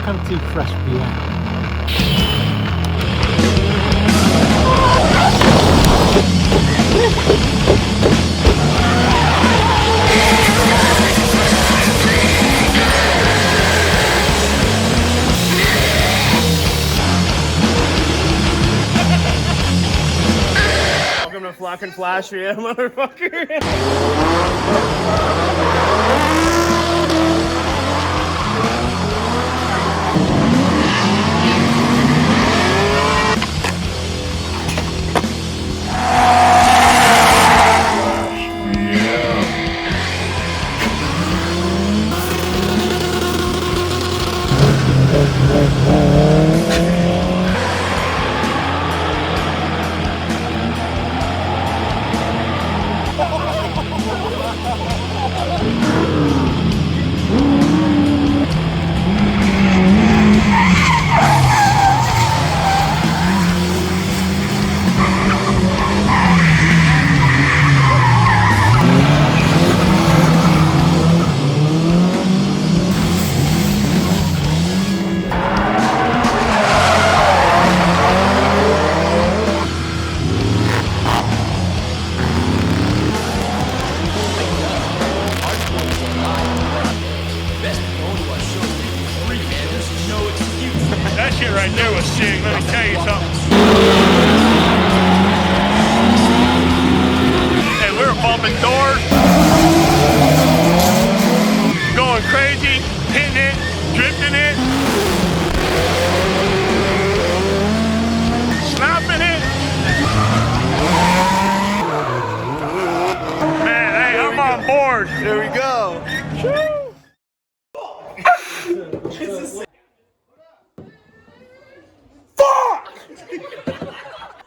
welcome to Flashvm. Welcome to fucking Flashvm, motherfucker. That shit right there was sick, let me tell you something. And we were bumping doors, going crazy, hitting it, drifting it, snapping it. Man, hey, I'm on board. There we go.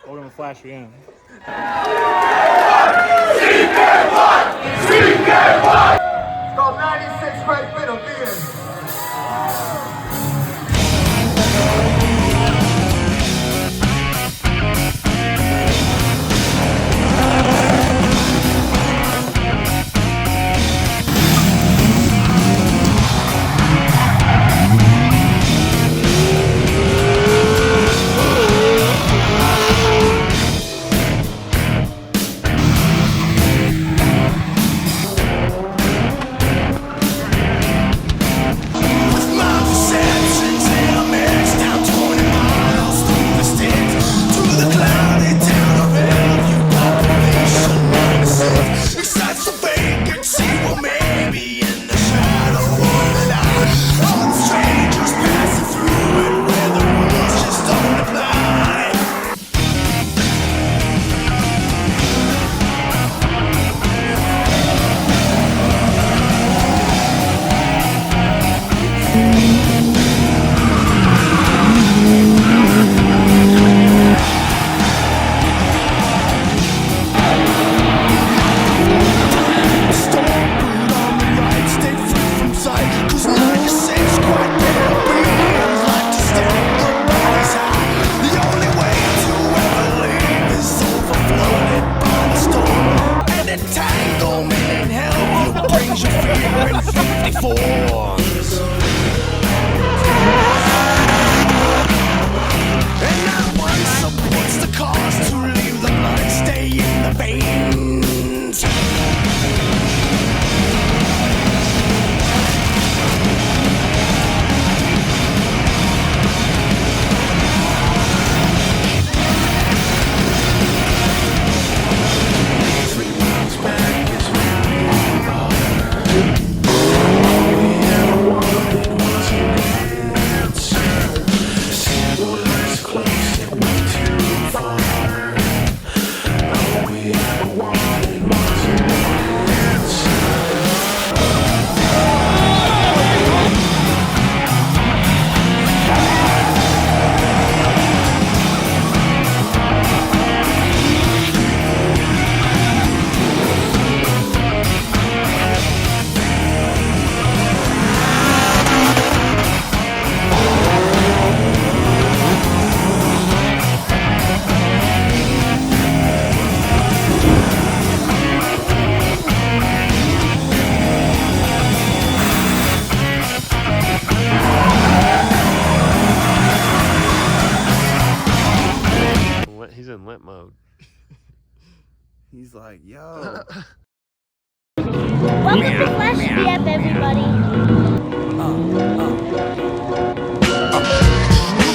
Welcome to Flashvm. It's called 96 Great Bit of Beer. He's like, yo. Welcome to Flashvm, everybody. Who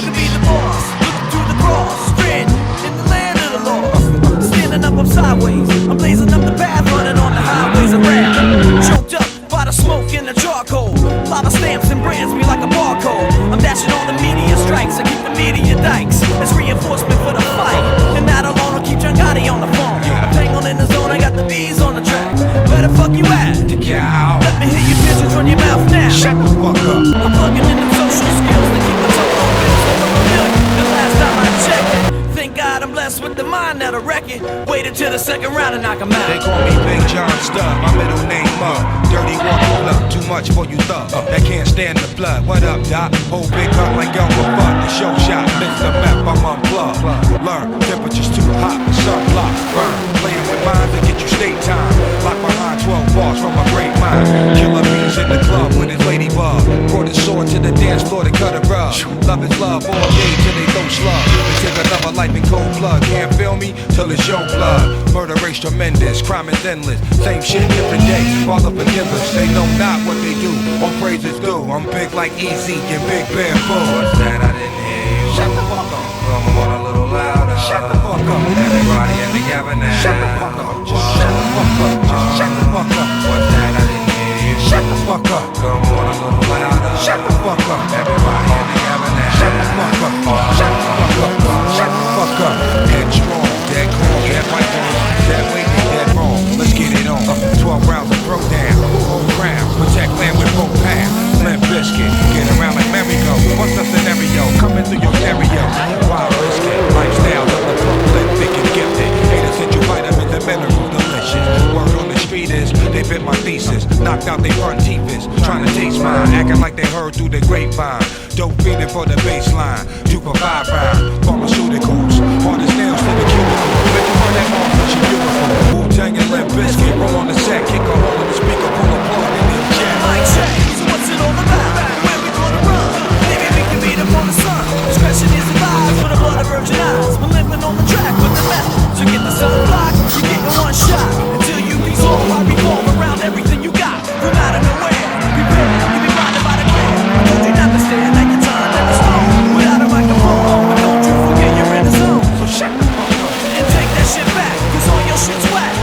could be the boss? Looking to the cross, straight in the land of the lost. Standing up, I'm sideways. I'm blazing up the path, running on the highways of rap. Choked up by the smoke and the charcoal. Lava stamps and brands me like a barcode. I'm dashing all the media strikes. I keep the media dikes as reinforcement for the fight. And that alone will keep John Gotti on the phone. I'm tangled in the zone, I got the bees on the track. Where the fuck you at? Let me hear your pigeons run your mouth now. Shut the fuck up. I'm plugging in the social skills to keep my total bills over $1 million. The last time I checked it, thank God I'm blessed with the mind that'll wreck it. Waited till the second round and knock 'em out. They call me Big John Stud, my middle name Mug. Dirty water flow, too much for you thug. That can't stand the blood. What up, Doc? Whole big cup like Elmer Fudd. The show shot, mix the map, I'm unplugged. Learn, temperature's too hot, sunblock, burn. Playing with minds that get you state time. Lock behind 12 bars from a great mind. Killer bees in the club with his ladybug. Brought his sword to the dance floor to cut a rug. Love is love all day till they throw slug. They take another life in cold blood. Can't feel me till it's your blood. Murder rate's tremendous, crime is endless. Same shit, different day. Father forgive us. They know not what they do. All praise is due. I'm big like Easy and Big Bamboo. What's that? I didn't hear you. Shut the fuck up. Come on a little louder. Shut the fuck up. Everybody in together now. Shut the fuck up. Just shut the fuck up. Just shut the fuck up. What's that? I didn't hear you. Shut the fuck up. Come on a little louder. Shut the fuck up. Everybody in together now. Shut the fuck up. Shut the fuck up. Shut the fuck up. Headstrong, dead calm, dead right on. Dead weight, dead wrong. Let's get it on. 12 rounds of throw down. Hold ground. Protect land with both hands. Limp biscuit. Get around like merry-go. What's the scenario? Coming through your stereo. Wild biscuit. Lifestyle of the prolific and gifted. Haters sent you vitamins and minerals. Delicious. Word on the street is they bit my thesis. Knocked out they front teeth. Trying to taste mine. Acting like they heard through the grapevine. Dope feeding for the baseline. 2 for 5 round. Pharmaceuticals. Hard as nails to the cuticle. Make you run that off. She beautiful. Wu-Tang and Limp Bizkit. Roll on the set. Kick a hole in the speaker. Pull a plug in the jet. Like check, so what's it all about? Where we gonna run? Maybe we can beat up on the sun. Discretion is advised for the blood of virgin eyes. We're limping on the track with the method. So get the sun blocked. You get one shot. Until you resolve, I revolve around everything you got. From out of nowhere. Prepare. You be blinded by the glare. Don't you not understand that you're turned into stone? Without a microphone. But don't you forget you're in the zone. So shut the fuck up. And take that shit back. Cause all your shit's whack.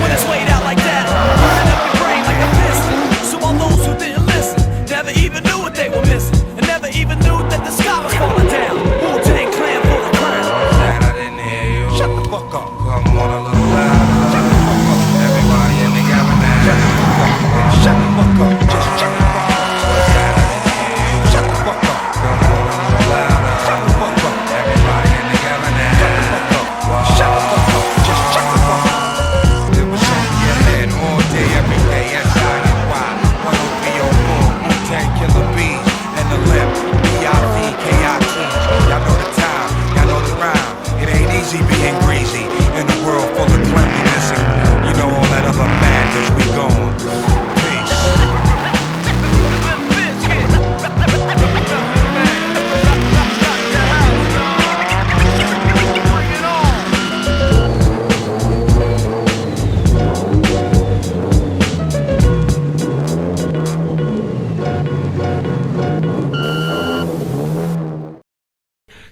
When it's laid out like that. Burning up your brain like a piston. So all those who didn't listen never even knew what they were missing. And never even knew that the sky was falling down. Wu-Tang Clan for the crown. That I didn't hear you. Shut the fuck up. Come on a little louder. Shut the fuck up. Everybody in the cabin now. Shut the fuck up. Just shut the fuck up. What's that? I didn't hear you. Shut the fuck up. Come on a little louder. Shut the fuck up. Everybody in the cabin now. Shut the fuck up. Shut the fuck up. Just shut the fuck up. It was on your head all day, every day. S-I-N-Y. 10304. Wu-Tang Killer Bees and the Limp. B-I-V-K-I-T. Y'all know the time. Y'all know the rhyme. It ain't easy being greasy in a world full of cleanliness and you know all that other madness we going. Peace.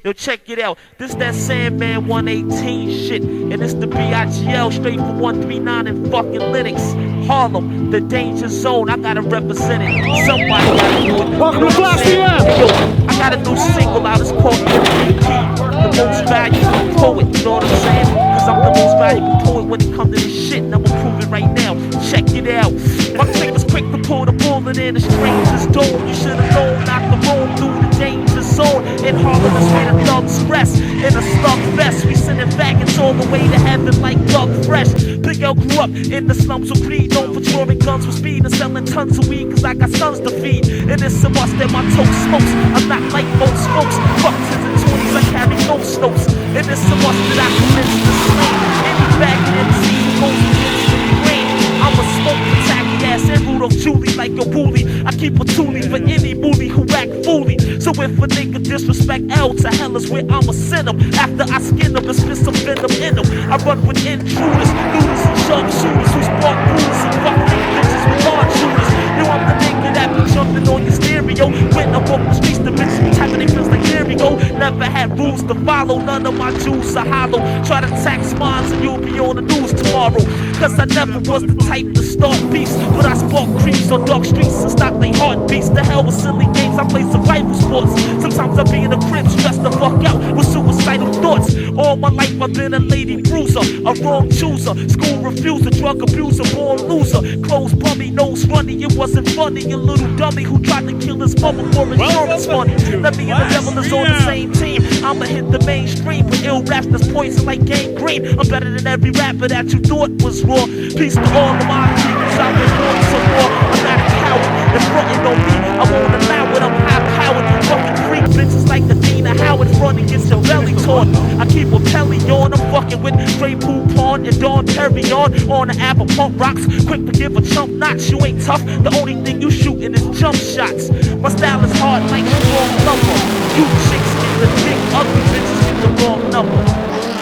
Yo, check it out. This that Sandman 118 shit. And it's the BIGL straight from 139 in fucking Linux. Harlem, the danger zone. I gotta represent it. Somebody gotta do it. Welcome to Flashvm. Yo, I got a new single out. It's called the most valuable poet. You know what I'm saying? Cause I'm the most valuable poet when it comes to this shit. And I'ma prove it right now. Check it out. My click was quick to pull the bullet in a stranger's dome. You should've known not to roll through the danger zone. In Harlem, it's where the thugs rest. In a slug vest, we sending faggots all the way to heaven like Doug Fresh. Big L grew up in the slums of greed, known for drawing guns with speed and selling tons of weed. Cause I got sons to feed, and it's a must that my toe smokes. I'm not like most folks. Fuck 10s and 20s, I carry no snopes. And it's a must that I convince the slave. Any faggot MC who goes against the grain. I'm a smoke attack ass and Rudolph Julie like a bully. I keep a toolie for any bully who act fooly. So if a nigga disrespect L, to hell is where I'ma send him. After I skin him and spit some venom in him. I run with intruders, looters and sharpshooters who spark bruisers and fuck nigga bitches with hard shooters. You I'm the nigga that be jumping on your stereo. When I walk the streets, the bitches be tapping their feels like there we go. Never had rules to follow, none of my jewels are hollow. Try to tax mines and you'll be on the news tomorrow. Cause I never was the type to start beefs, but I spark creeps on dark streets and stop they heartbeats. The hell with silly games, I play survival sports. Sometimes I be in the crib stressed the fuck out with suicidal thoughts. All my life I've been a lady bruiser, a wrong chooser, school refuser, drug abuser, born loser. Clothes bummy, nose runny, it wasn't funny. A little dummy who tried to kill his mother for insurance money. Let me and the devil is on the same team. I'ma hit the mainstream with ill raps that's poison like gangrene. I'm better than every rapper that you thought was raw. Peace to all of my peoples, I've been born some more. I'm not a coward, they're frontin' on me, I won't allow it, I'm high powered. Fucking freak bitches like the Dina Howard, front against your belly torn. I keep a pelly on, I'm fucking with Grey Poupon and Dawn Perry on the apple pump rocks. Quick to give a chump notch, you ain't tough, the only thing you shootin' is jump shots. My style is hard like strong lumber. You chicks get the dick, ugly bitches get the wrong number.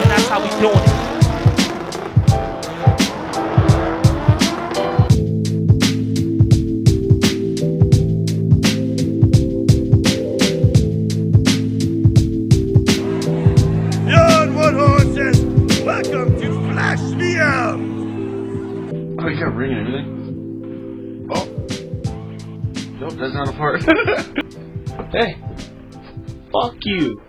And that's how we doing it. Welcome to Flashvm! Oh, you got ring and everything? Oh. Nope, that's not a part. Hey. Fuck you.